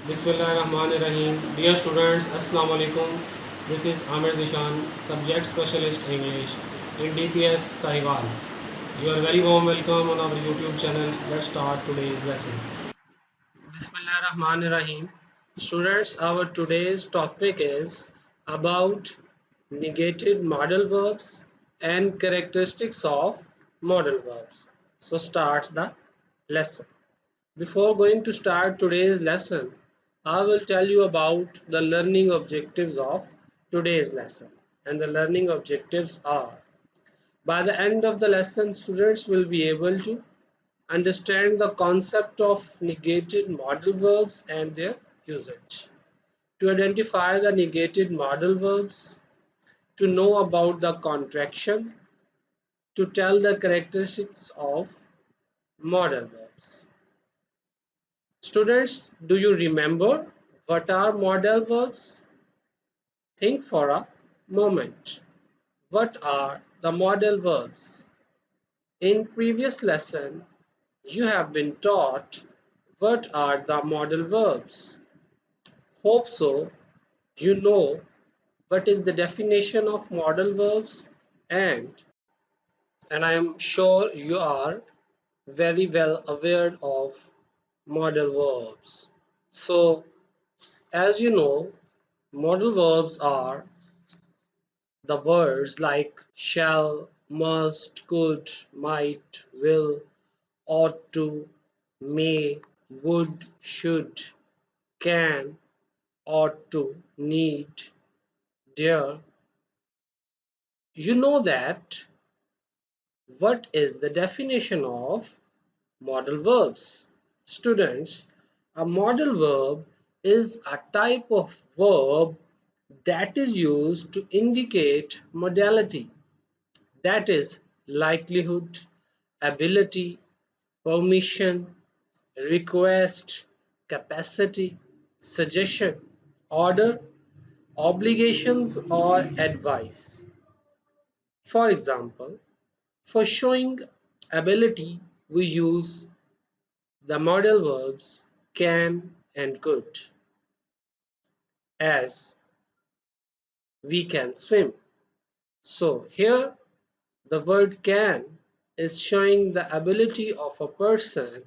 Bismillahirrahmanirrahim. Dear students, Assalamu alaikum. This is Amir Zeshan, Subject Specialist English in DPS Sahiwal. You are very warm welcome on our YouTube channel. Let's start today's lesson. Bismillahirrahmanirrahim. Students, our today's topic is about negated modal verbs and characteristics of modal verbs. So start the lesson. Before going to start today's lesson, I will tell you about the learning objectives of today's lesson. And the learning objectives are: by the end of the lesson, students will be able to understand the concept of negated modal verbs and their usage, to identify the negated modal verbs, to know about the contraction, to tell the characteristics of modal verbs. Students, do you remember what are modal verbs? Think for a moment. What are the modal verbs? In previous lesson, you have been taught what are the modal verbs. Hope so. You know what is the definition of modal verbs, and I am sure you are very well aware of modal verbs. So, as you know, modal verbs are the words like shall, must, could, might, will, ought to, may, would, should, can, ought to, need, dare. You know that what is the definition of modal verbs? Students, a modal verb is a type of verb that is used to indicate modality, that is, likelihood, ability, permission, request, capacity, suggestion, order, obligations, or advice. For example, for showing ability, we use the modal verbs can and could, as we can swim. So here the word can is showing the ability of a person.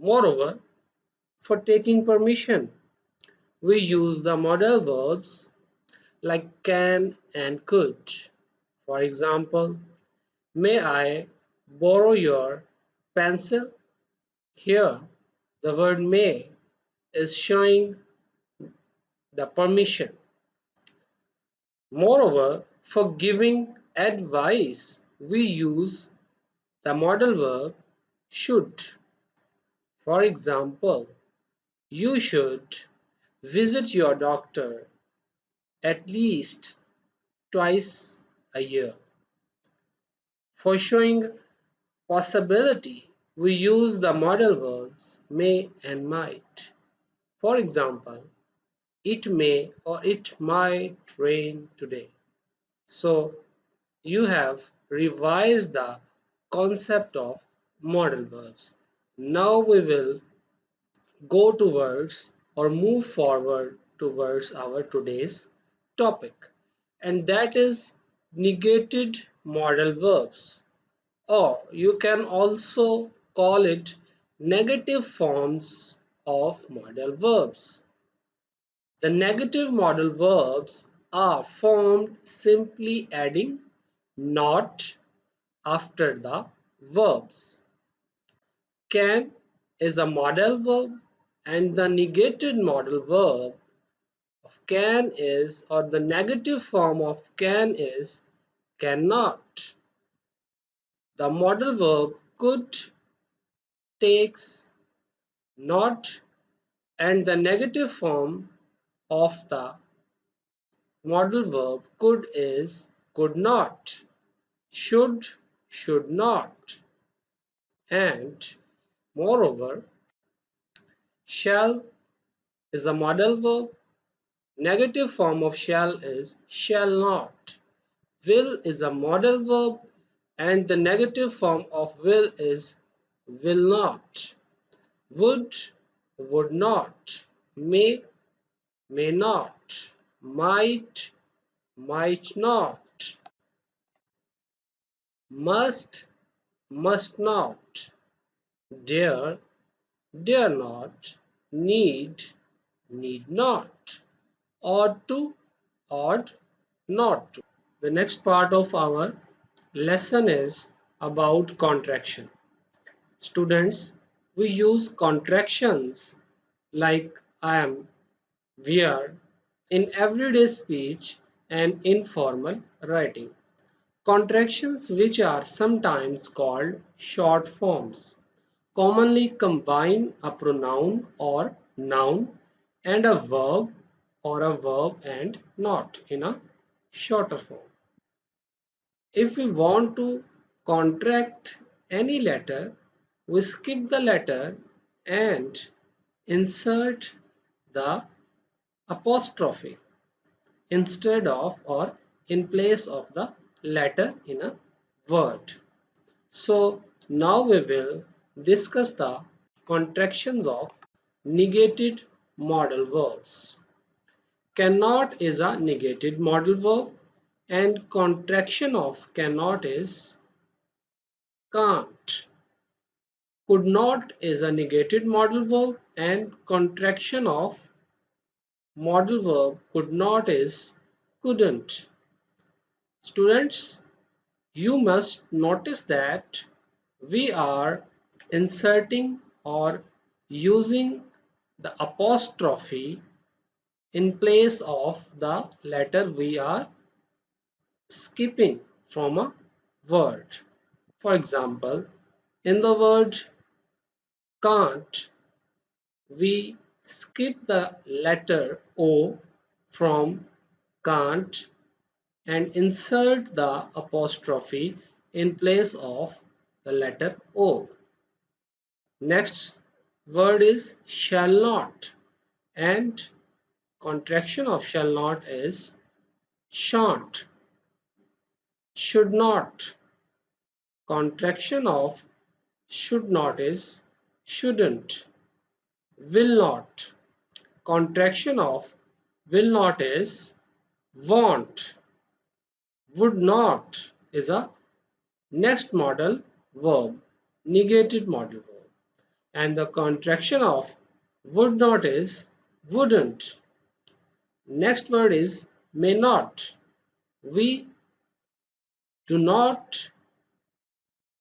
Moreover, for taking permission, we use the modal verbs like can and could. For example, may I borrow your pencil? Here, the word may is showing the permission. Moreover, for giving advice, we use the modal verb should. For example, you should visit your doctor at least twice a year. For showing possibility, we use the modal verbs may and might. For example, it may or it might rain today. So, you have revised the concept of modal verbs. Now we will go towards or move forward towards our today's topic, and that is negated modal verbs, or you can also call it negative forms of modal verbs. The negative modal verbs are formed simply adding not after the verbs. Can is a modal verb, and the negated modal verb of can is, or the negative form of can is, cannot. The modal verb could takes not, and the negative form of the modal verb could is could not, should not, and moreover, shall is a modal verb. Negative form of shall is shall not. Will is a modal verb, and the negative form of will is will not. Would would not, may not, might not, must not, dare, dare not, need not, ought to, ought not to. The next part of our lesson is about contraction. Students, we use contractions like I am, we are in everyday speech and informal writing. Contractions, which are sometimes called short forms, commonly combine a pronoun or noun and a verb or a verb and not in a shorter form. If we want to contract any letter, we skip the letter and insert the apostrophe instead of or in place of the letter in a word. So now we will discuss the contractions of negated modal verbs. Cannot is a negated modal verb and contraction of cannot is can't. Could not is a negated modal verb and contraction of modal verb could not is couldn't. Students, you must notice that we are inserting or using the apostrophe in place of the letter we are skipping from a word. For example, in the word can't, we skip the letter O from can't and insert the apostrophe in place of the letter O. Next word is shall not and contraction of shall not is shan't. Should not, contraction of should not is shouldn't. Will not, contraction of will not is won't. Would not is a next modal verb, negated modal verb, and the contraction of would not is wouldn't. Next word is may not. We do not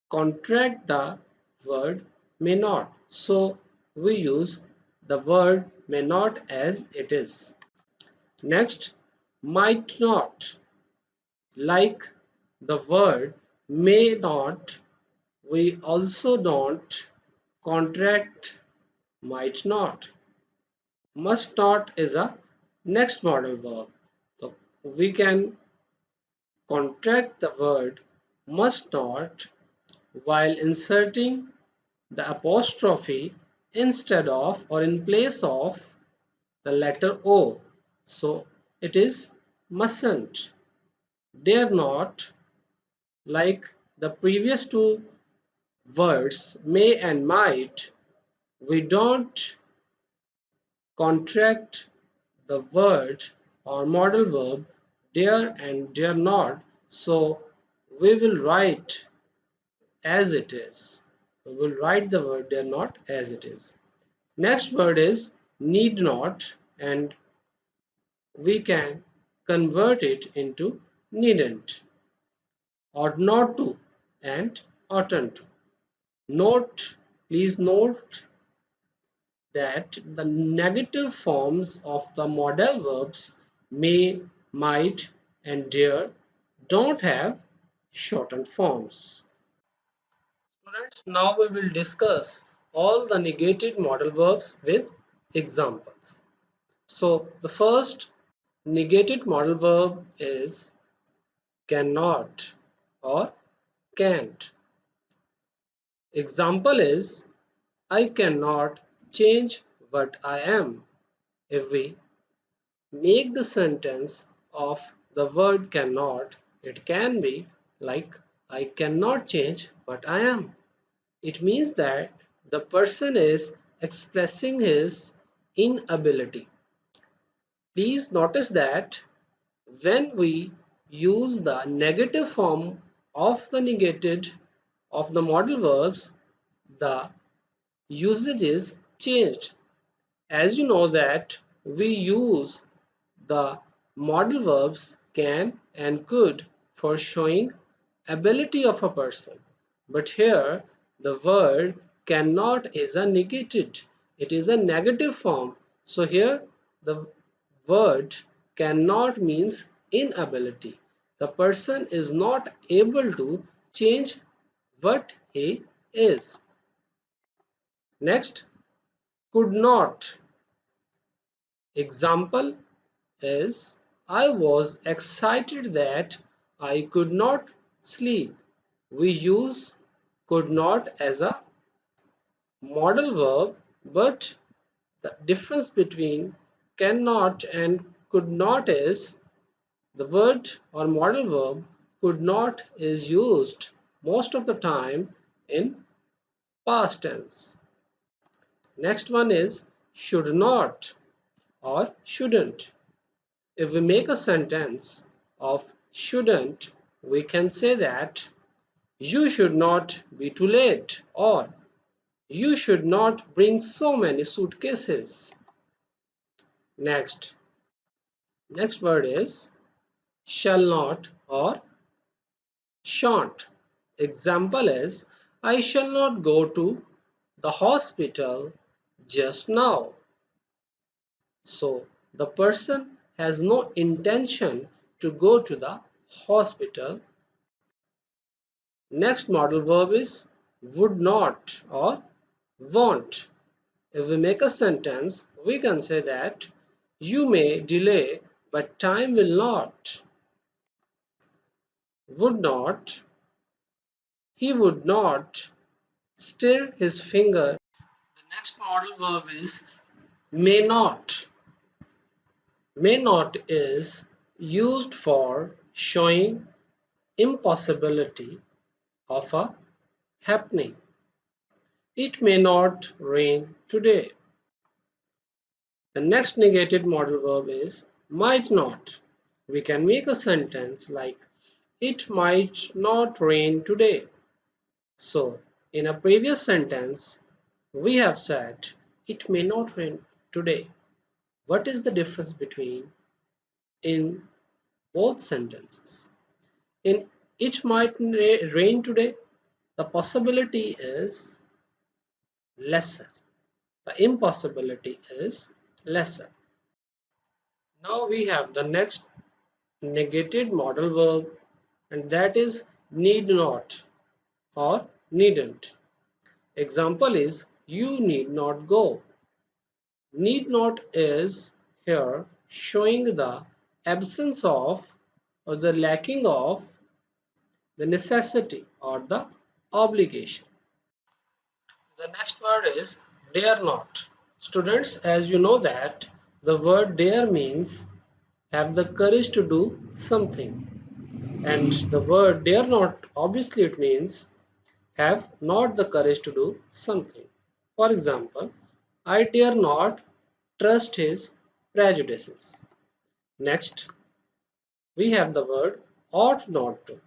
contract the word may not, so we use the word may not as it is. Next, might not. Like the word may not, we also don't contract might not. Must not is a next modal verb. So we can contract the word must not while inserting the apostrophe instead of or in place of the letter O. So it is mustn't, dare not, like the previous two words may and might, we don't contract the word or modal verb dare and dare not, so we will write as it is. We will write the word dare not as it is. Next word is need not and we can convert it into needn't, ought not to and oughtn't to. Note, please note that the negative forms of the modal verbs may, might, and dare don't have shortened forms. Students, now we will discuss all the negated modal verbs with examples. So, the first negated modal verb is cannot or can't. Example is I cannot change what I am. If we make the sentence of the word cannot, it can be like I cannot change what I am. It means that the person is expressing his inability. Please notice that when we use the negative form of the negated of the modal verbs, the usage is changed. As you know that we use the modal verbs can and could for showing ability of a person. But here the word cannot is a negated. It is a negative form. So here the word cannot means inability. The person is not able to change what he is. Next, could not. Example is I was excited that I could not sleep. We use could not as a modal verb, but the difference between cannot and could not is the word or modal verb could not is used most of the time in past tense. Next one is should not or shouldn't. If we make a sentence of shouldn't, we can say that you should not be too late or you should not bring so many suitcases. Next word is shall not or shan't. Example is I shall not go to the hospital just now. So the person has no intention to go to the hospital. Next modal verb is would not or won't. If we make a sentence, we can say that you may delay, but time will not. Would not, he would not stir his finger. The next modal verb is may not. May not is used for showing impossibility of a happening. It may not rain today. The next negated modal verb is might not. We can make a sentence like it might not rain today. So, in a previous sentence, we have said it may not rain today. What is the difference between in both sentences? In it might rain today, the possibility is lesser. The impossibility is lesser. Now we have the next negated modal verb, and that is need not or needn't. Example is you need not go. Need not is here showing the absence of or the lacking of the necessity or the obligation. The next word is dare not. Students, as you know that the word dare means have the courage to do something, and the word dare not obviously it means have not the courage to do something. For example, I dare not trust his prejudices. Next, we have the word ought not to.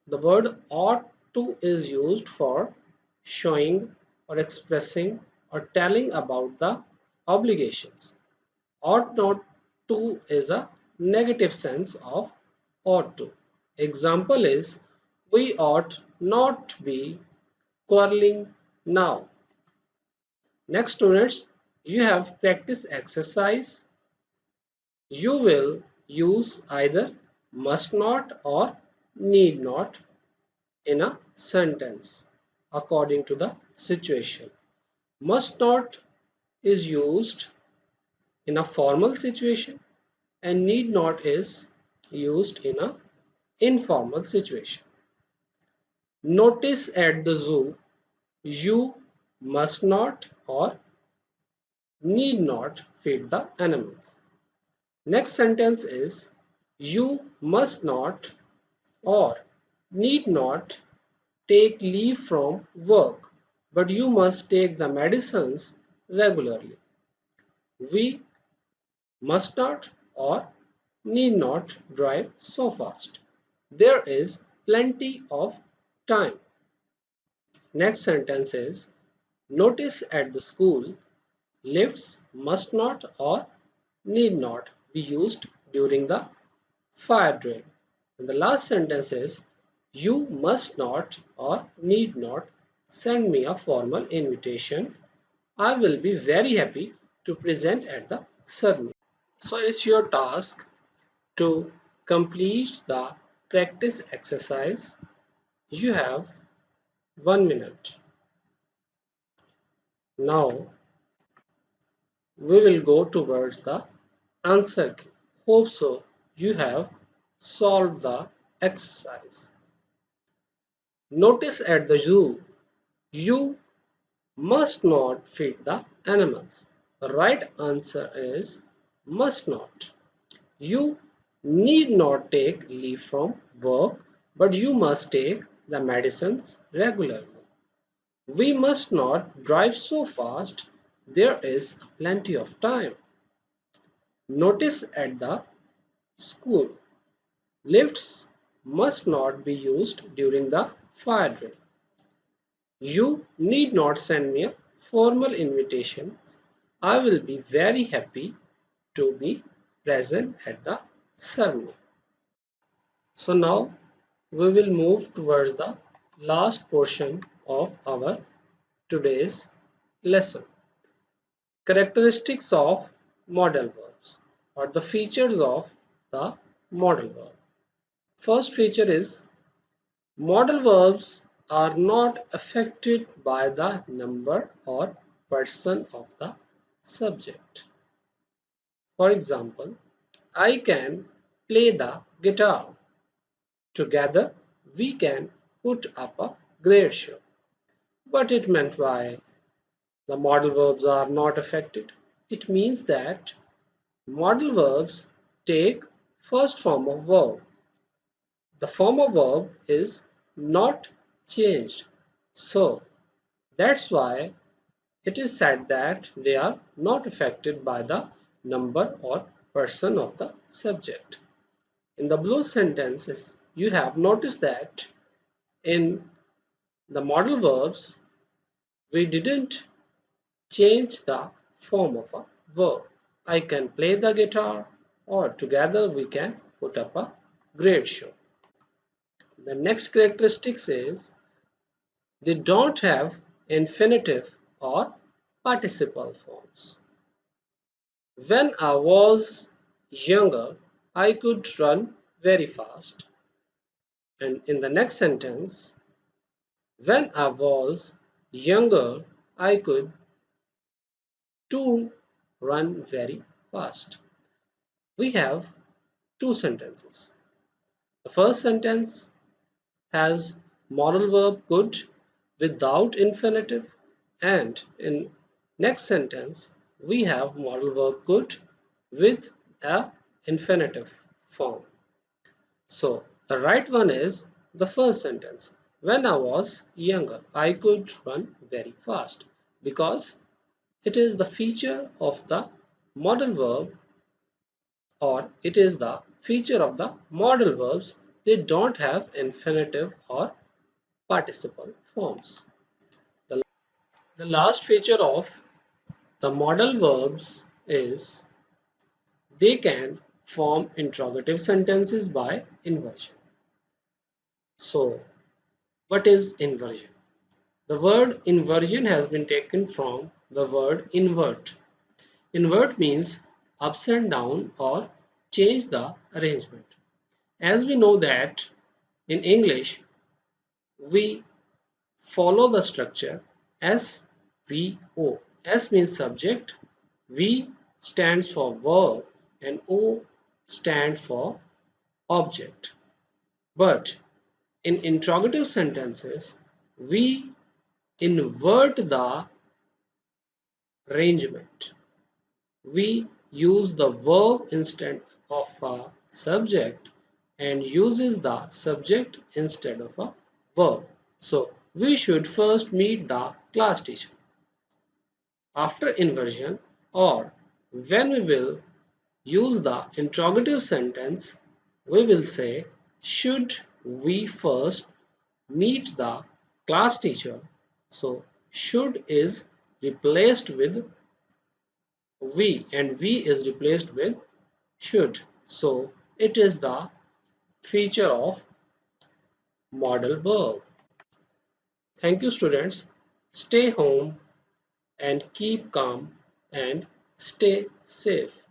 The word ought to is used for showing or expressing or telling about the obligations. Ought not to is a negative sense of ought to. Example is we ought not be quarreling now. Next students, you have practice exercise. You will use either must not or need not in a sentence according to the situation. Must not is used in a formal situation and need not is used in a informal situation. Notice at the zoo, you must not or need not feed the animals. Next sentence is you must not or need not take leave from work, but you must take the medicines regularly. We must not or need not drive so fast. There is plenty of time. Next sentence is notice at the school lifts must not or need not be used during the fire drill. And the last sentence is you must not or need not send me a formal invitation. I will be very happy to present at the ceremony. So it's your task to complete the practice exercise. You have 1 minute. Now we will go towards the answer key. Hope so you have solved the exercise. Notice at the zoo, you must not feed the animals. The right answer is must not. You need not take leave from work, but you must take the medicines regularly. We must not drive so fast. There is plenty of time. Notice at the school. Lifts must not be used during the fire drill. You need not send me a formal invitation. I will be very happy to be present at the ceremony. So now we will move towards the last portion of our today's lesson. Characteristics of modal verbs or the features of the modal verb. First feature is modal verbs are not affected by the number or person of the subject. For example, I can play the guitar. Together, we can put up a great show. What it meant by the modal verbs are not affected? It means that modal verbs take first form of verb. The form of verb is not changed. So that's why it is said that they are not affected by the number or person of the subject. In the below sentences, you have noticed that in the modal verbs, we didn't change the form of a verb. I can play the guitar, or together we can put up a great show. The next characteristics is they don't have infinitive or participle forms. When I was younger, I could run very fast. And in the next sentence, when I was younger, I could too run very fast. We have two sentences. The first sentence has modal verb could without infinitive, and in next sentence we have modal verb could with a infinitive form. So the right one is the first sentence. When I was younger, I could run very fast because it is the feature of the modal verb, or it is the feature of the modal verbs. They don't have infinitive or participle forms. The last feature of the modal verbs is they can form interrogative sentences by inversion. So, what is inversion? The word inversion has been taken from the word invert. Invert means upside down or change the arrangement. As we know that in English, we follow the structure SVO. S means subject, V stands for verb, and O stands for object. But in interrogative sentences, we invert the arrangement. We use the verb instead of a subject and uses the subject instead of a verb. So we should first meet the class teacher. after inversion, or when we will use the interrogative sentence, we will say, should we first meet the class teacher? So should is replaced with we, and we is replaced with should. So it is the feature of modal verb. Thank you, students. Stay home and keep calm and stay safe.